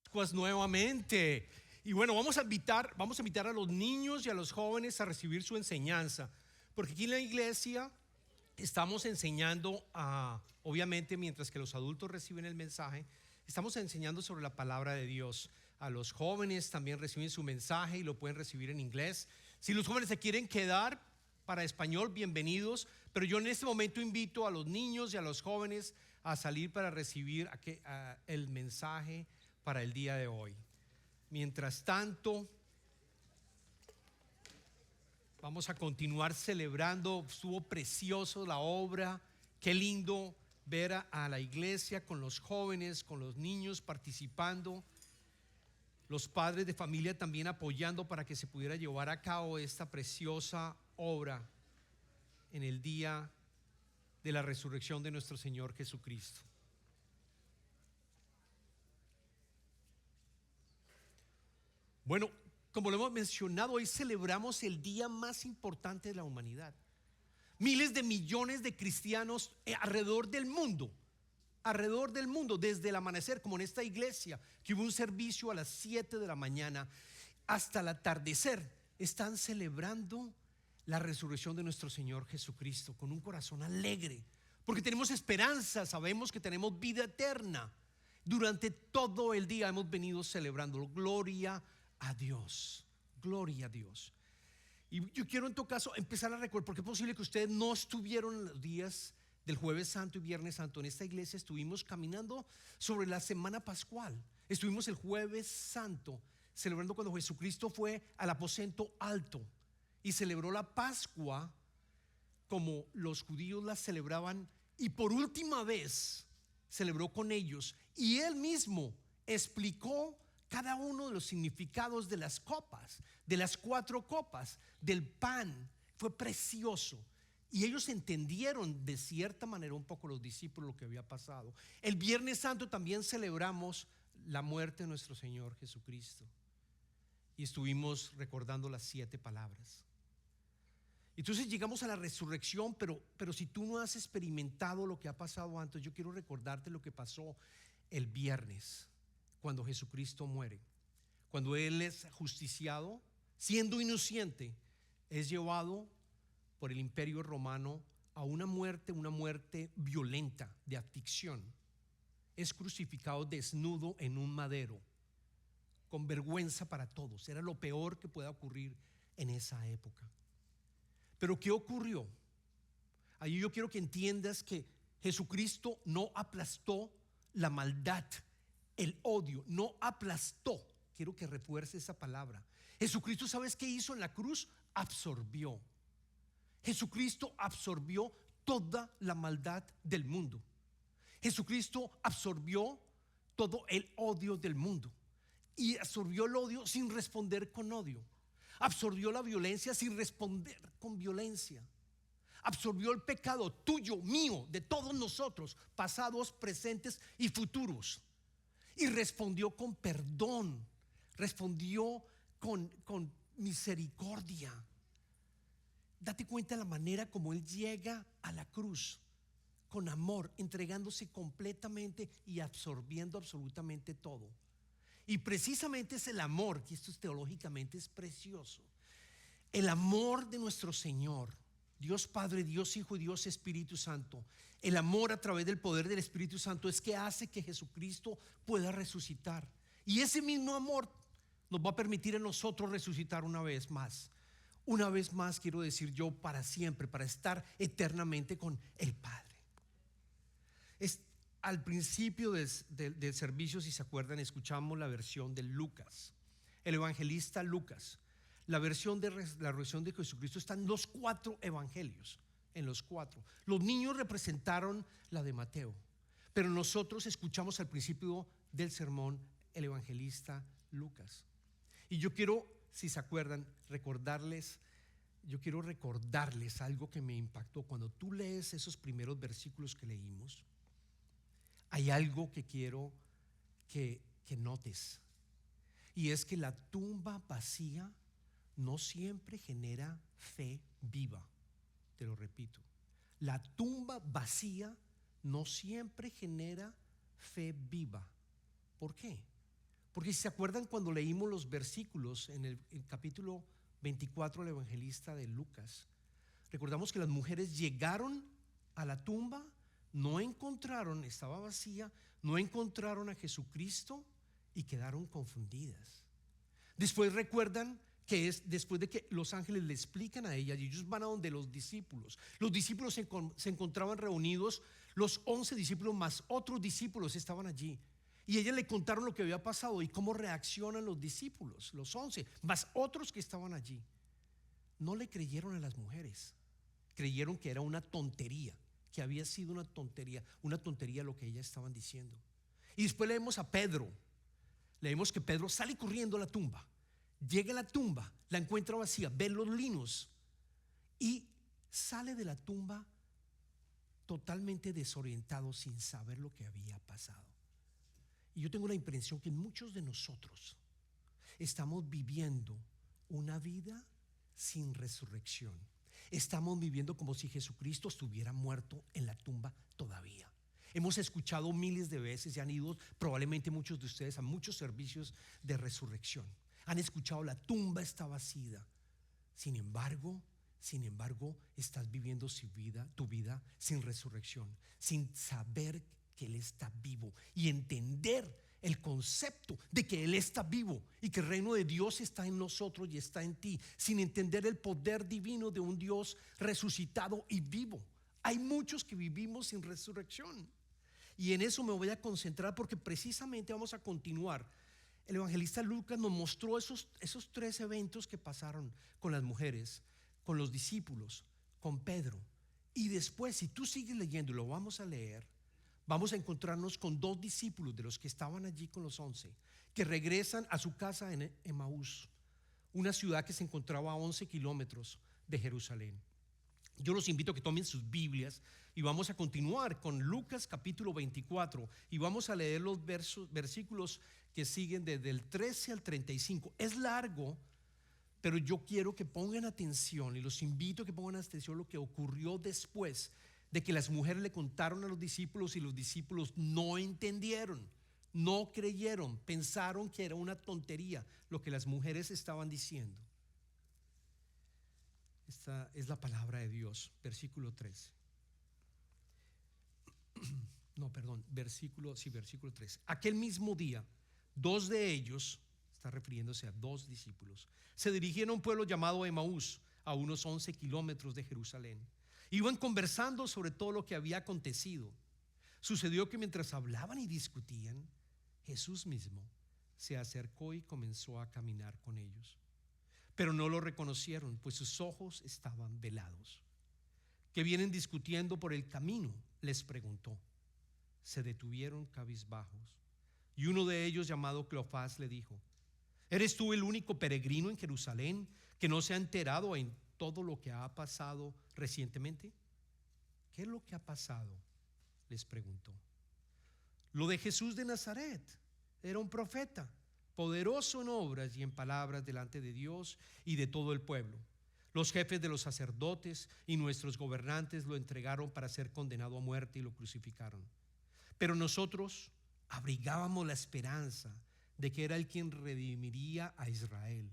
Pascuas nuevamente. Y bueno, vamos a invitar a los niños y a los jóvenes a recibir su enseñanza, porque aquí en la iglesia estamos enseñando obviamente, mientras que los adultos reciben el mensaje, estamos enseñando sobre la palabra de Dios. A los jóvenes también reciben su mensaje y lo pueden recibir en inglés. Si los jóvenes se quieren quedar para español, bienvenidos, pero yo en este momento invito a los niños y a los jóvenes a salir para recibir el mensaje para el día de hoy. Mientras tanto, vamos a continuar celebrando. Estuvo precioso la obra. Qué lindo ver a la iglesia con los jóvenes, con los niños participando, los padres de familia también apoyando para que se pudiera llevar a cabo esta preciosa obra en el día de la resurrección de nuestro Señor Jesucristo. Bueno, como lo hemos mencionado, hoy celebramos el día más importante de la humanidad. Miles de millones de cristianos alrededor del mundo, desde el amanecer, como en esta iglesia, que hubo un servicio a las 7 de la mañana hasta el atardecer, están celebrando la resurrección de nuestro Señor Jesucristo con un corazón alegre, porque tenemos esperanza, sabemos que tenemos vida eterna. Durante todo el día hemos venido celebrando. Gloria a Dios, gloria a Dios. Y yo quiero en todo caso empezar a recordar, porque es posible que ustedes no estuvieron en los días del Jueves Santo y Viernes Santo. En esta iglesia estuvimos caminando sobre la semana pascual. Estuvimos el Jueves Santo celebrando cuando Jesucristo fue al aposento alto y celebró la Pascua como los judíos la celebraban, y por última vez celebró con ellos, y él mismo explicó cada uno de los significados de las copas, de las 4 copas, del pan. Fue precioso. Y ellos entendieron de cierta manera un poco, los discípulos, lo que había pasado. El Viernes Santo también celebramos la muerte de nuestro Señor Jesucristo y estuvimos recordando las 7 palabras. Entonces llegamos a la resurrección, pero si tú no has experimentado lo que ha pasado antes, yo quiero recordarte lo que pasó el viernes, cuando Jesucristo muere, cuando Él es justiciado, siendo inocente, es llevado por el imperio romano a una muerte violenta, de aflicción. Es crucificado desnudo en un madero, con vergüenza para todos. Era lo peor que pueda ocurrir en esa época. Pero ¿qué ocurrió? Allí yo quiero que entiendas que Jesucristo no aplastó la maldad, el odio, no aplastó. Quiero que refuerce esa palabra. Jesucristo, ¿sabes qué hizo en la cruz? Absorbió. Jesucristo absorbió toda la maldad del mundo. Jesucristo absorbió todo el odio del mundo, y absorbió el odio sin responder con odio. Absorbió la violencia sin responder con violencia. Absorbió el pecado tuyo, mío, de todos nosotros, pasados, presentes y futuros, y respondió con perdón, respondió con misericordia. Date cuenta de la manera como Él llega a la cruz, con amor, entregándose completamente y absorbiendo absolutamente todo. Y precisamente es el amor, que esto teológicamente es precioso, el amor de nuestro Señor, Dios Padre, Dios Hijo y Dios Espíritu Santo. El amor a través del poder del Espíritu Santo es que hace que Jesucristo pueda resucitar. Y ese mismo amor nos va a permitir a nosotros resucitar una vez más. Una vez más, quiero decir yo, para siempre, para estar eternamente con el Padre. Al principio del servicio, si se acuerdan, escuchamos la versión de Lucas, el evangelista Lucas. La versión de la resurrección de Jesucristo está en los 4 evangelios, en los 4. Los niños representaron la de Mateo, pero nosotros escuchamos al principio del sermón el evangelista Lucas. Y yo quiero, si se acuerdan, yo quiero recordarles algo que me impactó. Cuando tú lees esos primeros versículos que leímos, hay algo que quiero que notes, y es que la tumba vacía no siempre genera fe viva. Te lo repito, la tumba vacía no siempre genera fe viva. ¿Por qué? Porque si se acuerdan cuando leímos los versículos en el capítulo 24 del evangelista de Lucas, recordamos que las mujeres llegaron a la tumba, no encontraron, estaba vacía, no encontraron a Jesucristo y quedaron confundidas. Después recuerdan que es después de que los ángeles le explican a ellas y ellos van a donde los discípulos. Los discípulos se encontraban reunidos, los 11 discípulos más otros discípulos estaban allí. Y ellas le contaron lo que había pasado y cómo reaccionan los discípulos, los 11, más otros que estaban allí. No le creyeron a las mujeres, creyeron que era una tontería, que había sido una tontería lo que ellas estaban diciendo. Y después leemos a Pedro, leemos que Pedro sale corriendo a la tumba, llega a la tumba, la encuentra vacía, ve los linos y sale de la tumba totalmente desorientado, sin saber lo que había pasado. Y yo tengo la impresión que muchos de nosotros estamos viviendo una vida sin resurrección. Estamos viviendo como si Jesucristo estuviera muerto en la tumba todavía. Hemos escuchado miles de veces y han ido probablemente muchos de ustedes a muchos servicios de resurrección. Han escuchado la tumba está vacía. Sin embargo, estás viviendo tu vida sin resurrección, sin saber que Él está vivo y entender el concepto de que Él está vivo y que el reino de Dios está en nosotros y está en ti, sin entender el poder divino de un Dios resucitado y vivo. Hay muchos que vivimos sin resurrección y en eso me voy a concentrar porque precisamente vamos a continuar. El evangelista Lucas nos mostró esos 3 eventos que pasaron con las mujeres, con los discípulos, con Pedro. Y después, si tú sigues leyendo, lo vamos a leer, vamos a encontrarnos con 2 discípulos de los que estaban allí con los 11, que regresan a su casa en Emaús, una ciudad que se encontraba a 11 kilómetros de Jerusalén. Yo los invito a que tomen sus Biblias y vamos a continuar con Lucas capítulo 24 y vamos a leer los versículos que siguen desde el 13 al 35. Es largo, pero yo quiero que pongan atención y los invito a que pongan atención a lo que ocurrió después de que las mujeres le contaron a los discípulos y los discípulos no entendieron, no creyeron, pensaron que era una tontería lo que las mujeres estaban diciendo. Esta es la palabra de Dios, versículo 13. Versículo 13. Aquel mismo día, 2 de ellos, está refiriéndose a 2 discípulos, se dirigieron a un pueblo llamado Emaús, a unos 11 kilómetros de Jerusalén. Iban conversando sobre todo lo que había acontecido. Sucedió que mientras hablaban y discutían, Jesús mismo se acercó y comenzó a caminar con ellos. Pero no lo reconocieron, pues sus ojos estaban velados. ¿Qué vienen discutiendo por el camino?, les preguntó. Se detuvieron cabizbajos. Y uno de ellos, llamado Cleofás, le dijo: ¿Eres tú el único peregrino en Jerusalén que no se ha enterado en todo lo que ha pasado recientemente? ¿Qué es lo que ha pasado?, les preguntó. Lo de Jesús de Nazaret. Era un profeta, poderoso en obras y en palabras delante de Dios y de todo el pueblo. Los jefes de los sacerdotes y nuestros gobernantes lo entregaron para ser condenado a muerte y lo crucificaron. Pero nosotros abrigábamos la esperanza de que era el quien redimiría a Israel.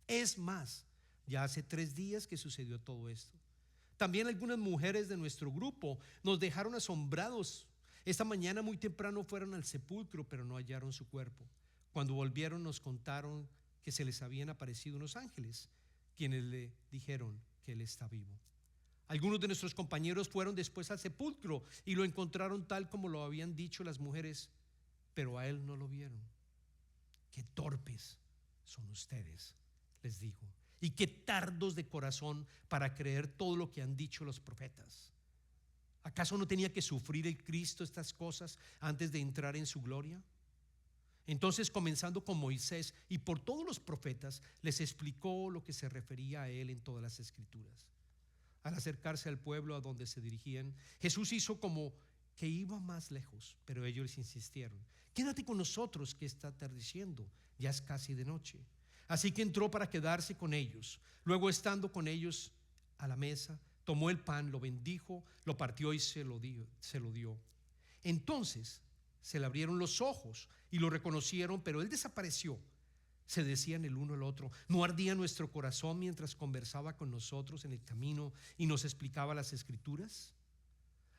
Es más, ya hace 3 días que sucedió todo esto. También algunas mujeres de nuestro grupo nos dejaron asombrados. Esta mañana muy temprano fueron al sepulcro, pero no hallaron su cuerpo. Cuando volvieron nos contaron que se les habían aparecido unos ángeles, quienes le dijeron que él está vivo. Algunos de nuestros compañeros fueron después al sepulcro y lo encontraron tal como lo habían dicho las mujeres, pero a él no lo vieron. Qué torpes son ustedes, les dijo, y qué tardos de corazón para creer todo lo que han dicho los profetas. ¿Acaso no tenía que sufrir el Cristo estas cosas antes de entrar en su gloria? Entonces, comenzando con Moisés y por todos los profetas, les explicó lo que se refería a él en todas las escrituras. Al acercarse al pueblo a donde se dirigían, Jesús hizo como que iba más lejos, pero ellos insistieron: quédate con nosotros, que está atardeciendo, ya es casi de noche. Así que entró para quedarse con ellos. Luego, estando con ellos a la mesa, tomó el pan, lo bendijo, lo partió y se lo dio. Entonces Se le abrieron los ojos y lo reconocieron, pero él desapareció. Se decían el uno al otro: ¿no ardía nuestro corazón mientras conversaba con nosotros en el camino y nos explicaba las escrituras?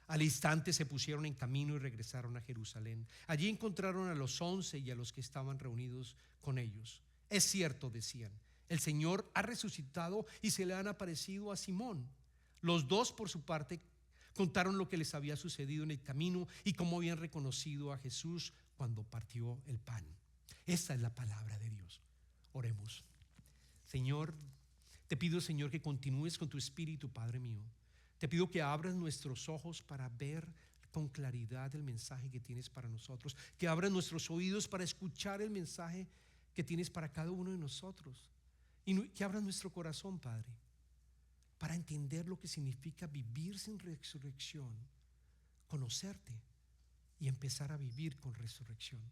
Al instante se pusieron en camino y regresaron a Jerusalén. Allí encontraron a los 11 y a los que estaban reunidos con ellos. Es cierto, decían, el Señor ha resucitado y se le han aparecido a Simón. Los dos, por su parte, contaron lo que les había sucedido en el camino y cómo habían reconocido a Jesús cuando partió el pan. Esta es la palabra de Dios. Oremos. Señor, te pido, Señor, que continúes con tu espíritu, Padre mío. Te pido que abras nuestros ojos para ver con claridad el mensaje que tienes para nosotros, que abras nuestros oídos para escuchar el mensaje que tienes para cada uno de nosotros, y que abras nuestro corazón, Padre, para entender lo que significa vivir sin resurrección, conocerte y empezar a vivir con resurrección.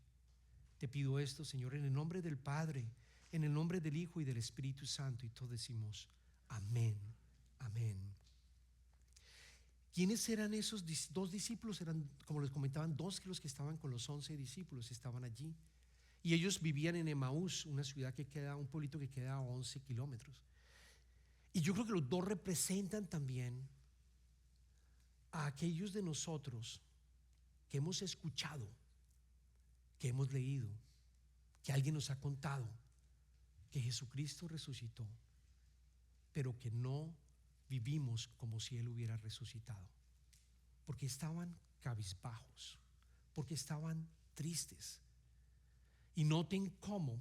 Te pido esto, Señor, en el nombre del Padre, en el nombre del Hijo y del Espíritu Santo, y todos decimos amén, amén. ¿Quiénes eran esos dos discípulos? Eran, como les comentaban, dos que los que estaban con los 11 discípulos estaban allí. Y ellos vivían en Emaús, una ciudad que queda, un pueblito que queda a 11 kilómetros. Y yo creo que los dos representan también a aquellos de nosotros que hemos escuchado, que hemos leído, que alguien nos ha contado que Jesucristo resucitó, pero que no vivimos como si Él hubiera resucitado, porque estaban cabizbajos, porque estaban tristes. Y noten cómo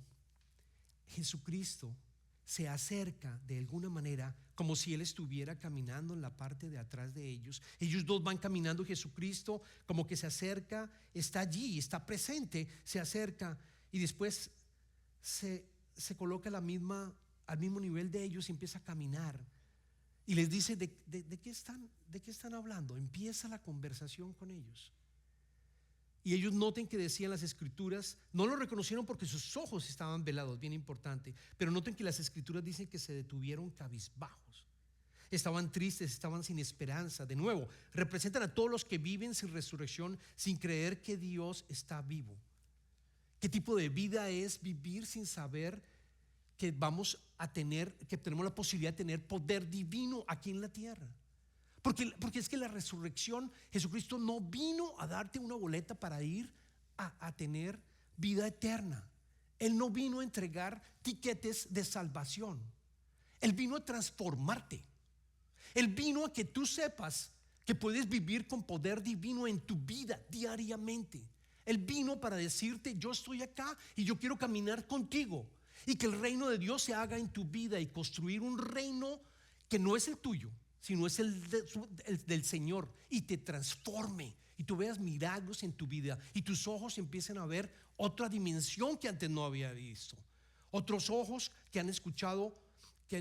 Jesucristo se acerca de alguna manera como si Él estuviera caminando en la parte de atrás de ellos. Ellos dos van caminando, Jesucristo como que se acerca, está allí, está presente, se acerca y después se coloca al mismo nivel de ellos y empieza a caminar. Y les dice, ¿de qué están hablando? Empieza la conversación con ellos. Y ellos noten que decían las escrituras, no lo reconocieron porque sus ojos estaban velados, bien importante, pero noten que las escrituras dicen que se detuvieron cabizbajos. Estaban tristes, estaban sin esperanza. De nuevo, representan a todos los que viven sin resurrección, sin creer que Dios está vivo. ¿Qué tipo de vida es vivir sin saber que vamos a tener, que tenemos la posibilidad de tener poder divino aquí en la tierra? Porque es que la resurrección, Jesucristo no vino a darte una boleta para ir a tener vida eterna. Él no vino a entregar tiquetes de salvación. Él vino a transformarte. Él vino a que tú sepas que puedes vivir con poder divino en tu vida diariamente. Él vino para decirte: yo estoy acá y yo quiero caminar contigo, y que el reino de Dios se haga en tu vida y construir un reino que no es el tuyo, sino es el del Señor, y te transforme y tú veas milagros en tu vida y tus ojos empiecen a ver otra dimensión que antes no había visto, otros ojos que han escuchado, que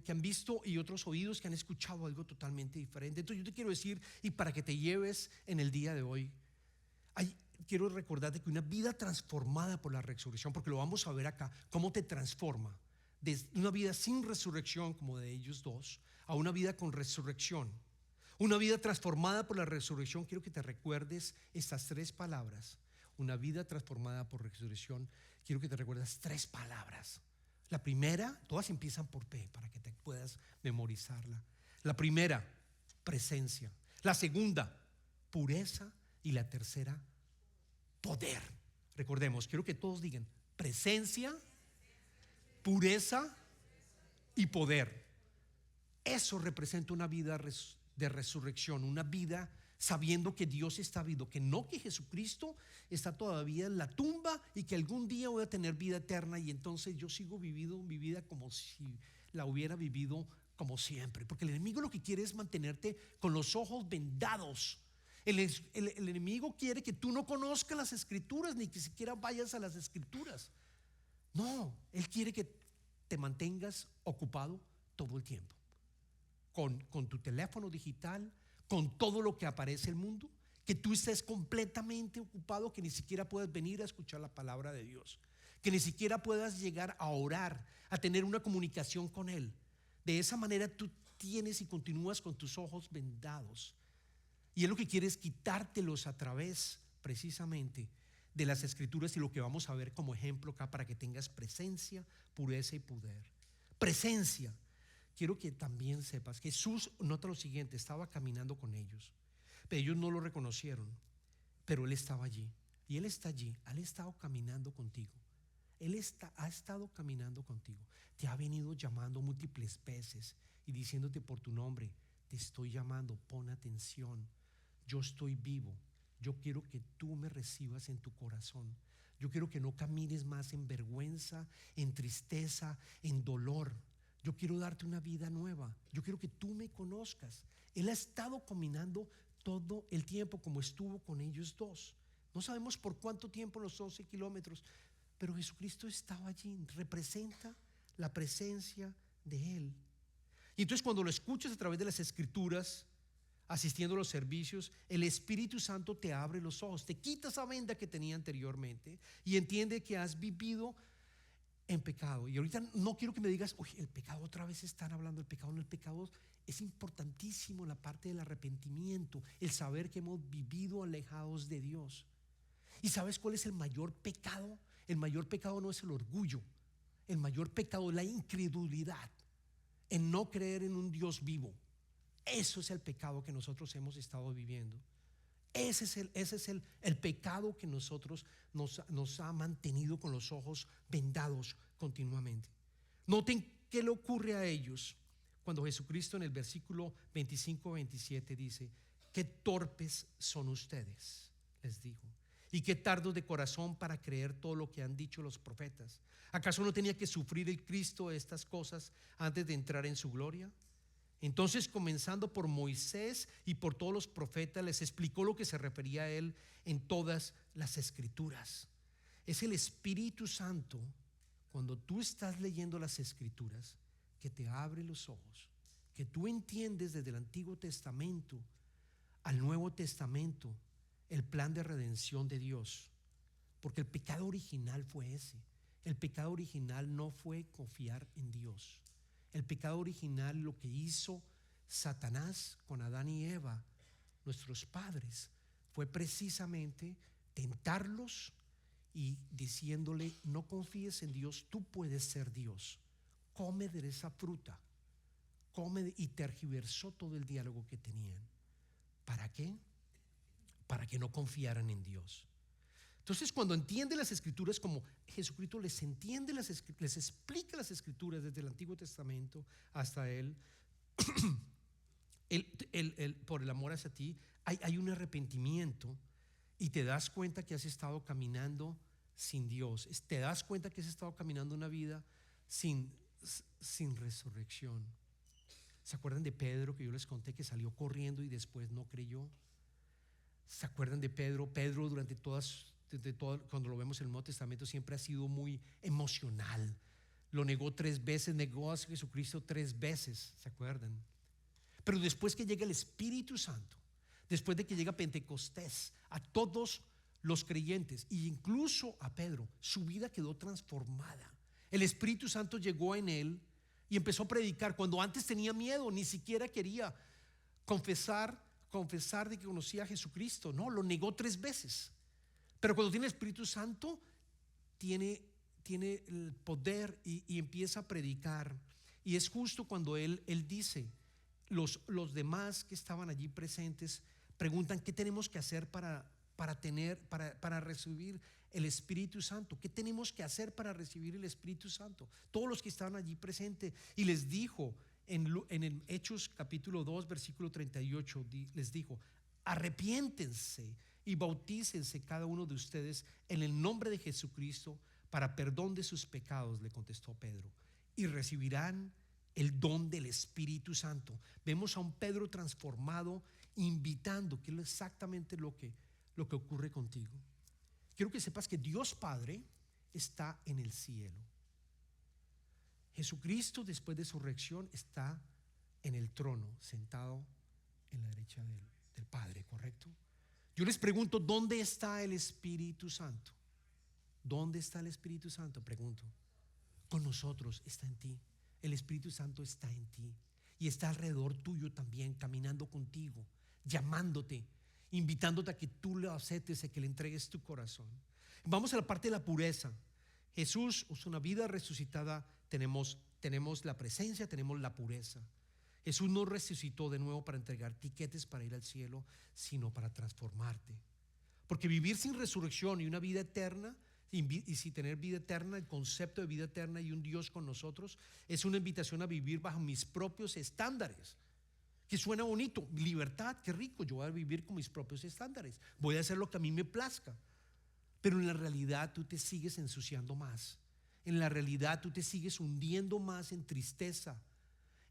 han visto, y otros oídos que han escuchado algo totalmente diferente. Entonces yo te quiero decir, y para que te lleves en el día de hoy, quiero recordarte que una vida transformada por la resurrección, porque lo vamos a ver acá, cómo te transforma de una vida sin resurrección como de ellos dos a una vida con resurrección, una vida transformada por la resurrección. Quiero que te recuerdes estas tres palabras: una vida transformada por resurrección. Quiero que te recuerdes tres palabras. La primera, todas empiezan por P para que te puedas memorizarla. La primera, presencia. La segunda, pureza. Y la tercera, poder. Recordemos, quiero que todos digan: presencia, pureza y poder. Eso representa una vida de resurrección, una vida sabiendo que Dios está vivo, que no que Jesucristo está todavía en la tumba y que algún día voy a tener vida eterna, y entonces yo sigo viviendo mi vida como si la hubiera vivido como siempre. Porque el enemigo lo que quiere es mantenerte con los ojos vendados. El enemigo quiere que tú no conozcas las escrituras, ni que siquiera vayas a las escrituras. No, él quiere que te mantengas ocupado todo el tiempo con tu teléfono digital, con todo lo que aparece en el mundo, que tú estés completamente ocupado, que ni siquiera puedas venir a escuchar la palabra de Dios, que ni siquiera puedas llegar a orar, a tener una comunicación con Él. De esa manera tú tienes y continúas con tus ojos vendados. Y Él lo que quiere es quitártelos a través precisamente de las Escrituras y lo que vamos a ver como ejemplo acá para que tengas presencia, pureza y poder. Presencia. Quiero que también sepas que Jesús, nota lo siguiente, estaba caminando con ellos, pero ellos no lo reconocieron, pero Él estaba allí. Y Él está allí, Él ha estado caminando contigo. Ha estado caminando contigo. Te ha venido llamando múltiples veces y diciéndote por tu nombre: te estoy llamando, pon atención. Yo estoy vivo. Yo quiero que tú me recibas en tu corazón. Yo quiero que no camines más en vergüenza, en tristeza, en dolor. Yo quiero darte una vida nueva. Yo quiero que tú me conozcas. Él ha estado caminando todo el tiempo como estuvo con ellos dos. No sabemos por cuánto tiempo, los 12 kilómetros, pero Jesucristo estaba allí. Representa la presencia de Él. Y entonces cuando lo escuchas a través de las Escrituras, asistiendo a los servicios, el Espíritu Santo te abre los ojos, te quita esa venda que tenía anteriormente y entiende que has vivido en pecado. Y ahorita no quiero que me digas: oye, el pecado, otra vez están hablando del pecado. No, el pecado es importantísimo, la parte del arrepentimiento, el saber que hemos vivido alejados de Dios. ¿Y sabes cuál es el mayor pecado? El mayor pecado no es el orgullo, el mayor pecado es la incredulidad, en no creer en un Dios vivo. Eso es el pecado que nosotros hemos estado viviendo. Ese es el pecado que nosotros nos ha mantenido con los ojos vendados continuamente. Noten qué le ocurre a ellos cuando Jesucristo en el versículo 25-27 dice: qué torpes son ustedes, les dijo, y qué tardos de corazón para creer todo lo que han dicho los profetas. ¿Acaso no tenía que sufrir el Cristo estas cosas antes de entrar en su gloria? Entonces, comenzando por Moisés y por todos los profetas, les explicó lo que se refería a Él en todas las Escrituras. Es el Espíritu Santo, cuando tú estás leyendo las Escrituras, que te abre los ojos, que tú entiendes desde el Antiguo Testamento al Nuevo Testamento el plan de redención de Dios. Porque el pecado original fue ese. El pecado original no fue confiar en Dios. El pecado original, lo que hizo Satanás con Adán y Eva, nuestros padres, fue precisamente tentarlos y diciéndole: no confíes en Dios, tú puedes ser Dios, come de esa fruta, y tergiversó todo el diálogo que tenían. ¿Para qué? Para que no confiaran en Dios. Entonces, cuando entiende las Escrituras, como Jesucristo les explica las Escrituras desde el Antiguo Testamento hasta Él, por el amor hacia ti, hay un arrepentimiento y te das cuenta que has estado caminando sin Dios. Te das cuenta que has estado caminando una vida sin resurrección. ¿Se acuerdan de Pedro, que yo les conté que salió corriendo y después no creyó? ¿Se acuerdan de Pedro? Pedro durante cuando lo vemos en el Nuevo Testamento, siempre ha sido muy emocional. Lo negó 3 veces, negó a Jesucristo 3 veces, ¿se acuerdan? Pero después que llega el Espíritu Santo, después de que llega Pentecostés, a todos los creyentes e incluso a Pedro, su vida quedó transformada. El Espíritu Santo llegó en él y empezó a predicar cuando antes tenía miedo, ni siquiera quería confesar de que conocía a Jesucristo. No, lo negó 3 veces. Pero cuando tiene el Espíritu Santo, tiene el poder y empieza a predicar. Y es justo cuando él dice, los demás que estaban allí presentes preguntan: ¿qué tenemos que hacer para recibir el Espíritu Santo? ¿Qué tenemos que hacer para recibir el Espíritu Santo? Todos los que estaban allí presentes. Y les dijo en el Hechos capítulo 2 versículo 38, les dijo: arrepiéntense y bautícense cada uno de ustedes en el nombre de Jesucristo para perdón de sus pecados, le contestó Pedro, y recibirán el don del Espíritu Santo. Vemos a un Pedro transformado, invitando, que es exactamente lo que ocurre contigo. Quiero que sepas que Dios Padre está en el cielo. Jesucristo, después de su resurrección, está en el trono, sentado en la derecha del Padre, ¿correcto? Yo les pregunto: ¿dónde está el Espíritu Santo? ¿Dónde está el Espíritu Santo? Pregunto. Con nosotros, está en ti. El Espíritu Santo está en ti y está alrededor tuyo también, caminando contigo, llamándote invitándote a que tú lo aceptes, a que le entregues tu corazón. Vamos a la parte de la pureza. Jesús es una vida resucitada, tenemos la presencia, tenemos la pureza. Jesús no resucitó de nuevo para entregar tiquetes para ir al cielo, sino para transformarte. Porque vivir sin resurrección y una vida eterna, y sin tener vida eterna, el concepto de vida eterna y un Dios con nosotros, es una invitación a vivir bajo mis propios estándares. Que suena bonito, libertad, qué rico, yo voy a vivir con mis propios estándares, voy a hacer lo que a mí me plazca. Pero en la realidad tú te sigues ensuciando más. En la realidad tú te sigues hundiendo más en tristeza,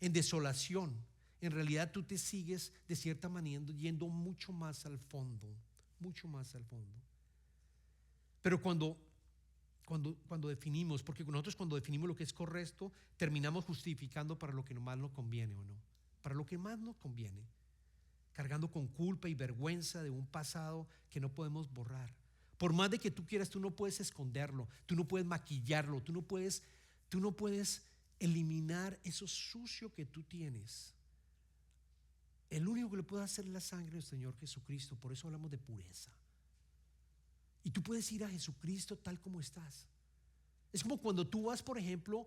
en desolación. En realidad tú te sigues de cierta manera yendo mucho más al fondo, mucho más al fondo. Pero cuando definimos, porque nosotros cuando definimos lo que es correcto, terminamos justificando para lo que más nos conviene o no, para lo que más nos conviene, cargando con culpa y vergüenza de un pasado que no podemos borrar. Por más de que tú quieras, tú no puedes esconderlo, tú no puedes maquillarlo, tú no puedes eliminar eso sucio que tú tienes. El único que le puede hacer es la sangre del Señor Jesucristo. Por eso hablamos de pureza. Y tú puedes ir a Jesucristo tal como estás. Es como cuando tú vas, por ejemplo,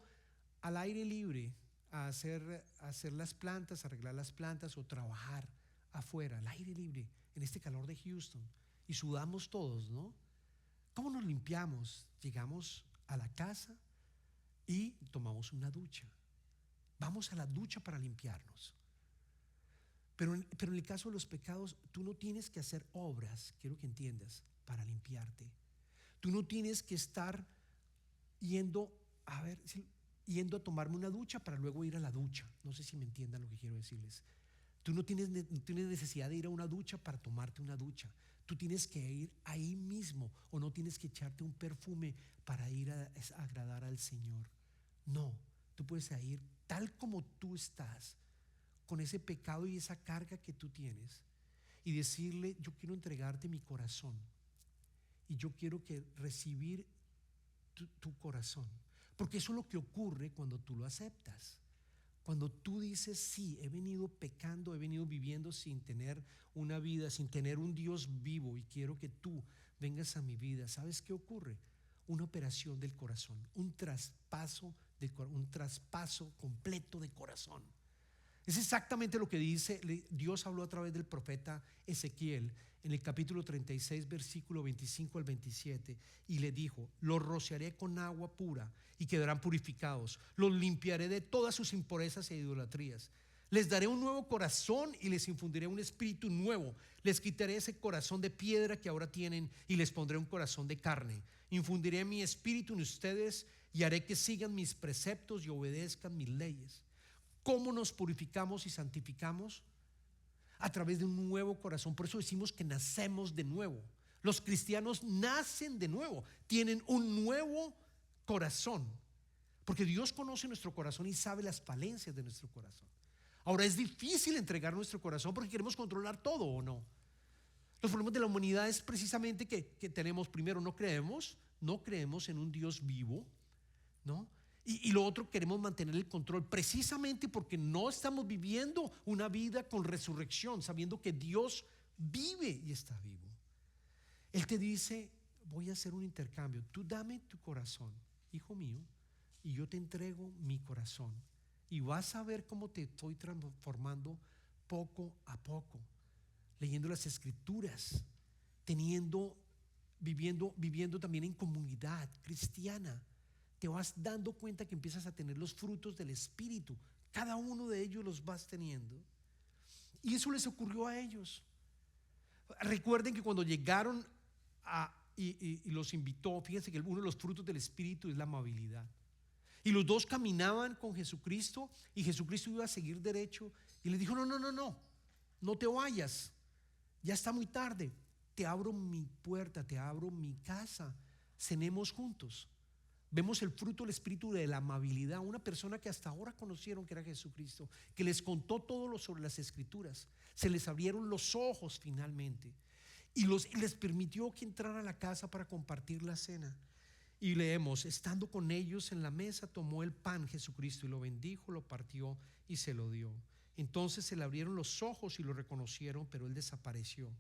al aire libre a hacer las plantas, arreglar las plantas o trabajar afuera, al aire libre, en este calor de Houston. Y sudamos todos, ¿no? ¿Cómo nos limpiamos? Llegamos a la casa y tomamos una ducha. Vamos a la ducha para limpiarnos. Pero en el caso de los pecados, tú no tienes que hacer obras, quiero que entiendas, para limpiarte. Tú no tienes que estar yendo a tomarme una ducha para luego ir a la ducha. No sé si me entiendan lo que quiero decirles. Tú no tienes necesidad de ir a una ducha para tomarte una ducha. Tú tienes que ir ahí mismo, o no tienes que echarte un perfume para ir a agradar al Señor. No, tú puedes ir tal como tú estás, con ese pecado y esa carga que tú tienes, y decirle: yo quiero entregarte mi corazón y yo quiero recibir tu corazón. Porque eso es lo que ocurre cuando tú lo aceptas. Cuando tú dices: sí, he venido pecando, he venido viviendo sin tener una vida, sin tener un Dios vivo, y quiero que tú vengas a mi vida. ¿Sabes qué ocurre? Una operación del corazón, un traspaso completo de corazón. Es exactamente lo que Dios habló a través del profeta Ezequiel en el capítulo 36, versículo 25 al 27, y le dijo: los rociaré con agua pura y quedarán purificados, los limpiaré de todas sus impurezas e idolatrías, les daré un nuevo corazón y les infundiré un espíritu nuevo, les quitaré ese corazón de piedra que ahora tienen y les pondré un corazón de carne, infundiré mi espíritu en ustedes y haré que sigan mis preceptos y obedezcan mis leyes. ¿Cómo nos purificamos y santificamos? A través de un nuevo corazón. Por eso decimos que nacemos de nuevo. Los cristianos nacen de nuevo, tienen un nuevo corazón, porque Dios conoce nuestro corazón y sabe las falencias de nuestro corazón. Ahora, es difícil entregar nuestro corazón porque queremos controlar todo, ¿o no? Los problemas de la humanidad es precisamente que tenemos, primero, no creemos en un Dios vivo, ¿no? Y lo otro, queremos mantener el control precisamente porque no estamos viviendo una vida con resurrección, sabiendo que Dios vive y está vivo. Él te dice: voy a hacer un intercambio, tú dame tu corazón, hijo mío, y yo te entrego mi corazón, y vas a ver cómo te estoy transformando poco a poco, leyendo las escrituras, viviendo también en comunidad cristiana. Te vas dando cuenta que empiezas a tener los frutos del Espíritu. Cada uno de ellos los vas teniendo. Y eso les ocurrió a ellos. Recuerden que cuando llegaron y los invitó, fíjense que uno de los frutos del Espíritu es la amabilidad. Y los dos caminaban con Jesucristo, y Jesucristo iba a seguir derecho, y les dijo: no te vayas, ya está muy tarde, te abro mi puerta, te abro mi casa, cenemos juntos. Vemos el fruto del Espíritu de la amabilidad. Una persona que hasta ahora conocieron que era Jesucristo, que les contó todo lo sobre las Escrituras, se les abrieron los ojos finalmente, y les permitió que entraran a la casa para compartir la cena. Y leemos: estando con ellos en la mesa, tomó el pan Jesucristo y lo bendijo, lo partió y se lo dio. Entonces se le abrieron los ojos y lo reconocieron, pero él desapareció.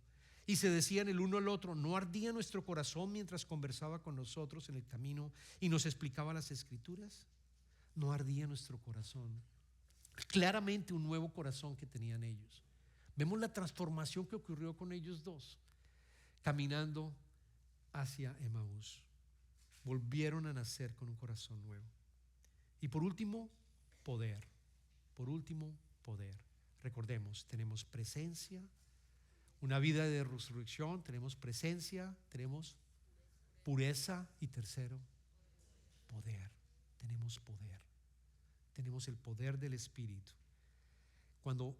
Y se decían el uno al otro: ¿no ardía nuestro corazón mientras conversaba con nosotros en el camino y nos explicaba las escrituras? No ardía nuestro corazón. Claramente un nuevo corazón que tenían ellos. Vemos la transformación que ocurrió con ellos dos caminando hacia Emaús. Volvieron a nacer con un corazón nuevo. Y por último, poder. Por último, poder. Recordemos, tenemos presencia, una vida de resurrección, tenemos presencia, tenemos pureza y tercero, poder. Tenemos poder. Tenemos el poder del Espíritu. Cuando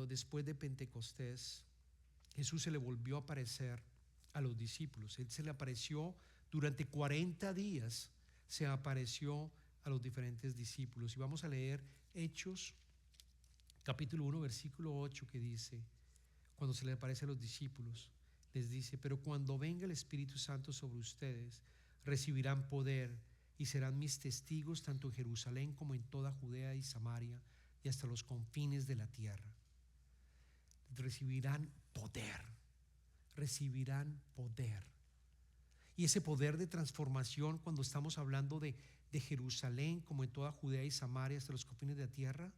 después de Pentecostés, Jesús se le volvió a aparecer a los discípulos. Él se le apareció durante 40 días, se apareció a los diferentes discípulos. Y vamos a leer Hechos capítulo 1 versículo 8, que dice, cuando se le aparece a los discípulos, les dice: pero cuando venga el Espíritu Santo sobre ustedes, recibirán poder y serán mis testigos tanto en Jerusalén como en toda Judea y Samaria y hasta los confines de la tierra. Recibirán poder, recibirán poder. Y ese poder de transformación, cuando estamos hablando de Jerusalén como en toda Judea y Samaria hasta los confines de la tierra,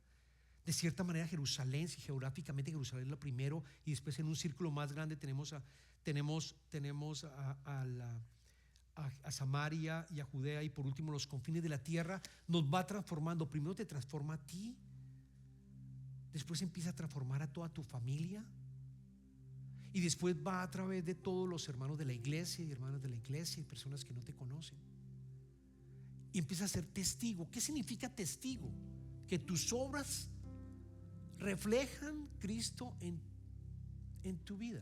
de cierta manera Jerusalén, si geográficamente Jerusalén es lo primero, y después en un círculo más grande tenemos a Samaria y a Judea, y por último los confines de la tierra, nos va transformando. Primero te transforma a ti, después empieza a transformar a toda tu familia, y después va a través de todos los hermanos de la iglesia y hermanas de la iglesia y personas que no te conocen, y empieza a ser testigo. ¿Qué significa testigo? Que tus obras reflejan Cristo en tu vida.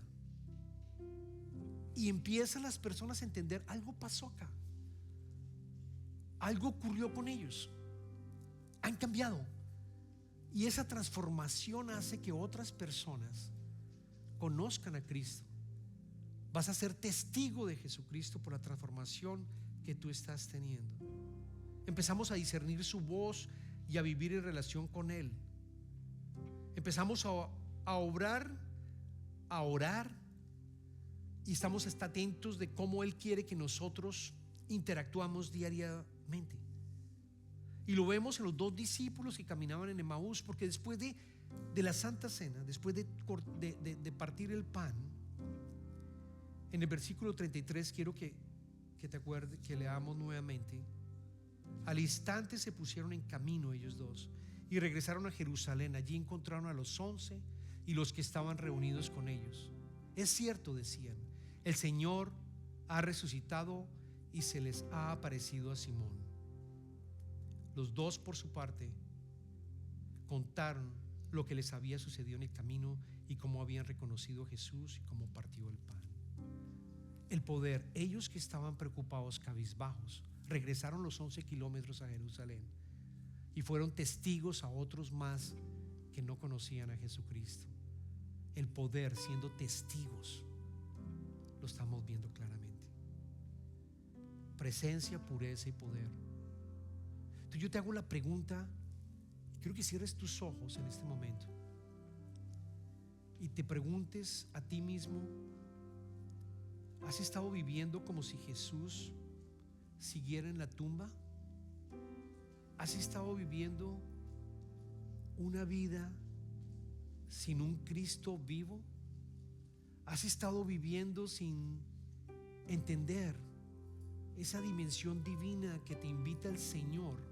Y empiezan las personas a entender: algo pasó acá, algo ocurrió con ellos, han cambiado. Y esa transformación hace que otras personas conozcan a Cristo. Vas a ser testigo de Jesucristo por la transformación que tú estás teniendo. Empezamos a discernir su voz y a vivir en relación con Él. Empezamos a obrar, a orar, y estamos atentos de cómo Él quiere que nosotros interactuamos diariamente. Y lo vemos en los dos discípulos que caminaban en Emaús, porque después de la Santa Cena, después de partir el pan, en el versículo 33 quiero que te acuerdes, que leamos nuevamente. Al instante se pusieron en camino ellos dos y regresaron a Jerusalén. Allí encontraron a los 11 y los que estaban reunidos con ellos. Es cierto, decían, el Señor ha resucitado y se les ha aparecido a Simón. Los dos, por su parte, contaron lo que les había sucedido en el camino y cómo habían reconocido a Jesús y cómo partió el pan. El poder. Ellos que estaban preocupados, cabizbajos, regresaron los 11 kilómetros a Jerusalén y fueron testigos a otros más que no conocían a Jesucristo. El poder, siendo testigos, lo estamos viendo claramente. Presencia, pureza y poder. Entonces yo te hago la pregunta, quiero que cierres tus ojos en este momento y te preguntes a ti mismo: ¿has estado viviendo como si Jesús siguiera en la tumba? ¿Has estado viviendo una vida sin un Cristo vivo? ¿Has estado viviendo sin entender esa dimensión divina que te invita el Señor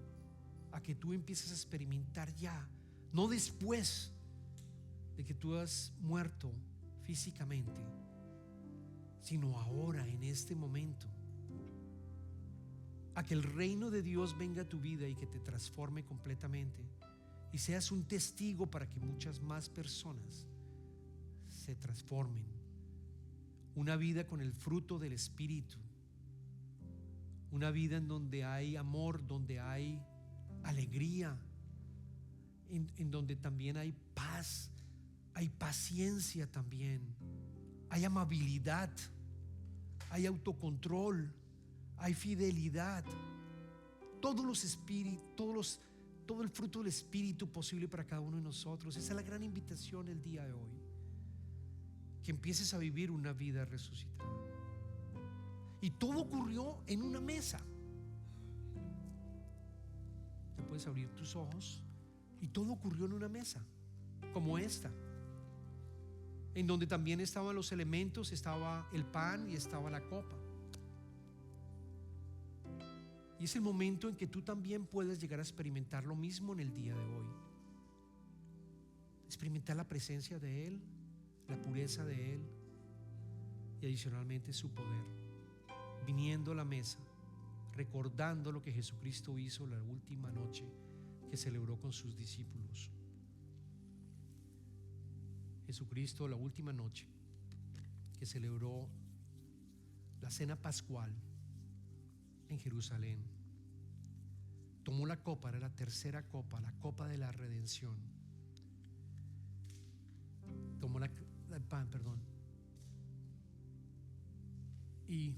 a que tú empieces a experimentar ya, no después de que tú has muerto físicamente, sino ahora, en este momento? A que el reino de Dios venga a tu vida y que te transforme completamente y seas un testigo para que muchas más personas se transformen. Una vida con el fruto del Espíritu, una vida en donde hay amor, donde hay alegría, en donde también hay paz, hay paciencia también, hay amabilidad, hay autocontrol, hay fidelidad, todos los espíritus, todo el fruto del Espíritu posible para cada uno de nosotros. Esa es la gran invitación el día de hoy. que empieces a vivir una vida resucitada. Y todo ocurrió en una mesa. Te puedes abrir tus ojos y todo ocurrió en una mesa como esta, en donde también estaban los elementos, estaba el pan y estaba la copa. Y es el momento en que tú también puedes llegar a experimentar lo mismo en el día de hoy. Experimentar la presencia de Él, la pureza de Él y adicionalmente su poder. Viniendo a la mesa, recordando lo que Jesucristo hizo la última noche que celebró con sus discípulos. Jesucristo, la última noche que celebró la cena pascual en Jerusalén, tomó la copa, era la tercera copa, la copa de la redención. Tomó el pan, y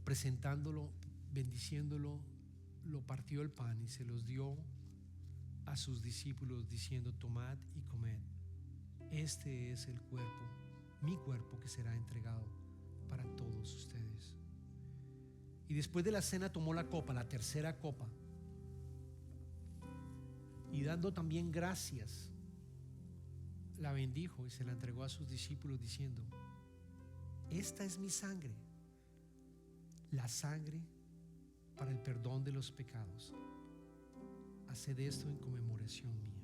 presentándolo, bendiciéndolo, lo partió el pan y se los dio a sus discípulos diciendo: tomad y comed, este es el cuerpo, mi cuerpo, que será entregado para todos ustedes. Y después de la cena tomó la copa, la tercera copa, y dando también gracias, la bendijo y se la entregó a sus discípulos diciendo: esta es mi sangre, la sangre para el perdón de los pecados. Haced esto en conmemoración mía.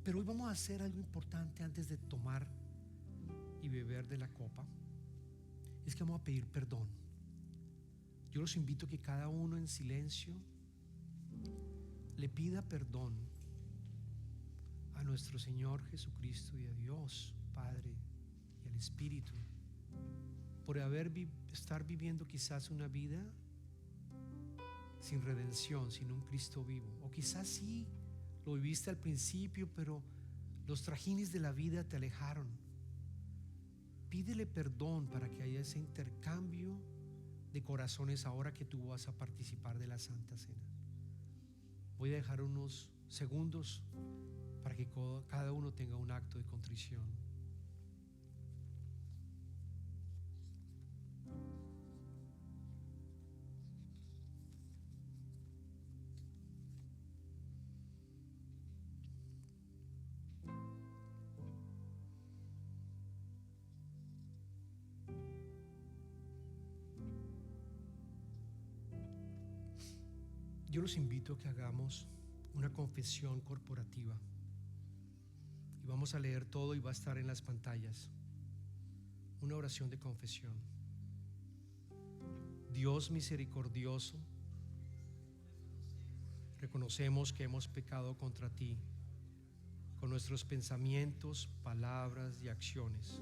Pero hoy vamos a hacer algo importante antes de tomar y beber de la copa. Es que vamos a pedir perdón. Yo los invito a que cada uno en silencio le pida perdón a nuestro Señor Jesucristo y a Dios Padre y al Espíritu por estar viviendo quizás una vida sin redención, sin un Cristo vivo. O quizás sí lo viviste al principio, pero los trajines de la vida te alejaron. Pídele perdón para que haya ese intercambio de corazones ahora que tú vas a participar de la Santa Cena. Voy a dejar unos segundos para que cada uno tenga un acto de contrición. Yo los invito a que hagamos una confesión corporativa y vamos a leer todo y va a estar en las pantallas. Una oración de confesión. Dios misericordioso, reconocemos que hemos pecado contra ti con nuestros pensamientos, palabras y acciones.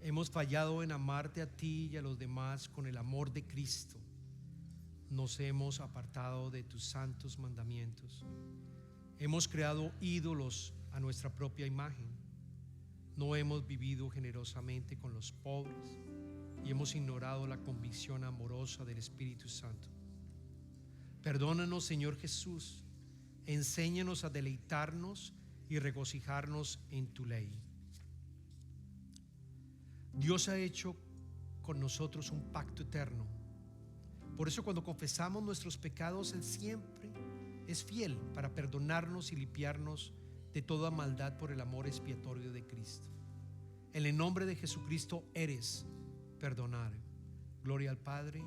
Hemos fallado en amarte a ti y a los demás con el amor de Cristo. Nos hemos apartado de tus santos mandamientos. Hemos creado ídolos a nuestra propia imagen. No hemos vivido generosamente con los pobres y hemos ignorado la convicción amorosa del Espíritu Santo. Perdónanos, Señor Jesús. Enséñanos a deleitarnos y regocijarnos en tu ley. Dios ha hecho con nosotros un pacto eterno. Por eso cuando confesamos nuestros pecados, Él siempre es fiel para perdonarnos y limpiarnos de toda maldad por el amor expiatorio de Cristo. En el nombre de Jesucristo eres perdonado. Gloria al Padre,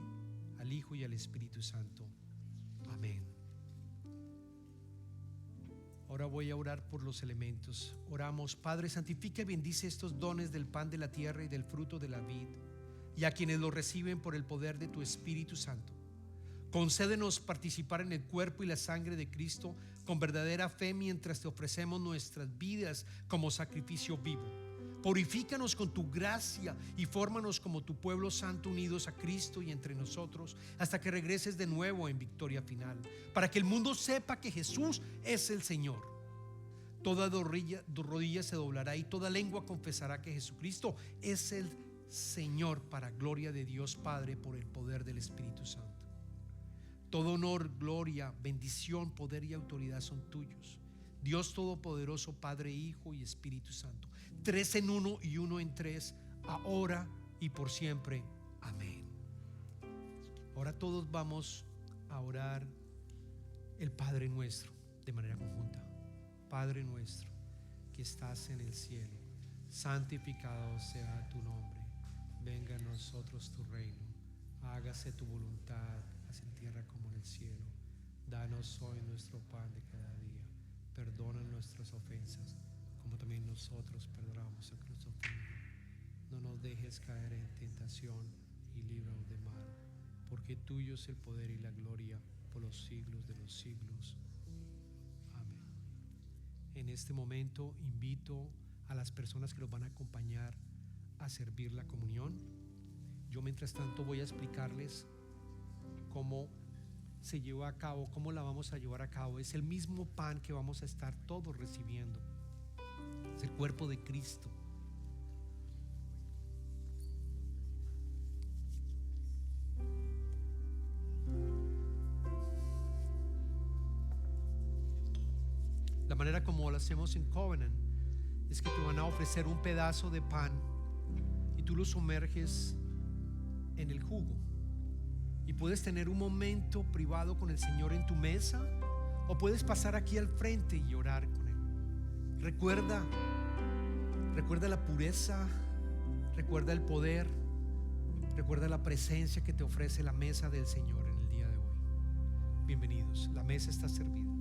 al Hijo y al Espíritu Santo. Amén. Ahora voy a orar por los elementos. Oramos: Padre, santifica y bendice estos dones del pan de la tierra y del fruto de la vid, y a quienes lo reciben por el poder de tu Espíritu Santo. Concédenos participar en el cuerpo y la sangre de Cristo con verdadera fe mientras te ofrecemos nuestras vidas como sacrificio vivo. Purifícanos con tu gracia y fórmanos como tu pueblo santo, unidos a Cristo y entre nosotros hasta que regreses de nuevo en victoria final, para que el mundo sepa que Jesús es el Señor. Toda rodilla se doblará y toda lengua confesará que Jesucristo es el Señor, para gloria de Dios Padre, por el poder del Espíritu Santo. Todo honor, gloria, bendición, poder y autoridad son tuyos, Dios Todopoderoso, Padre, Hijo y Espíritu Santo, tres en uno y uno en tres, ahora y por siempre. Amén. Ahora todos vamos a orar el Padre Nuestro de manera conjunta. Padre nuestro que estás en el cielo, santificado sea tu nombre. Venga a nosotros tu reino. Hágase tu voluntad, así en tierra como en el cielo. Danos hoy nuestro pan de cada día. Perdona nuestras ofensas, como también nosotros perdonamos a quienes nos ofenden. No nos dejes caer en tentación y líbranos del mal, porque tuyo es el poder y la gloria por los siglos de los siglos. Amén. En este momento invito a las personas que los van a acompañar a servir la comunión. Yo mientras tanto voy a explicarles cómo se lleva a cabo, cómo la vamos a llevar a cabo. Es el mismo pan que vamos a estar todos recibiendo. Es el cuerpo de Cristo. La manera como lo hacemos en Covenant es que te van a ofrecer un pedazo de pan y tú lo sumerges en el jugo, y puedes tener un momento privado con el Señor en tu mesa, o puedes pasar aquí al frente y orar con Él. Recuerda la pureza, recuerda el poder, recuerda la presencia que te ofrece la mesa del Señor en el día de hoy. Bienvenidos, la mesa está servida.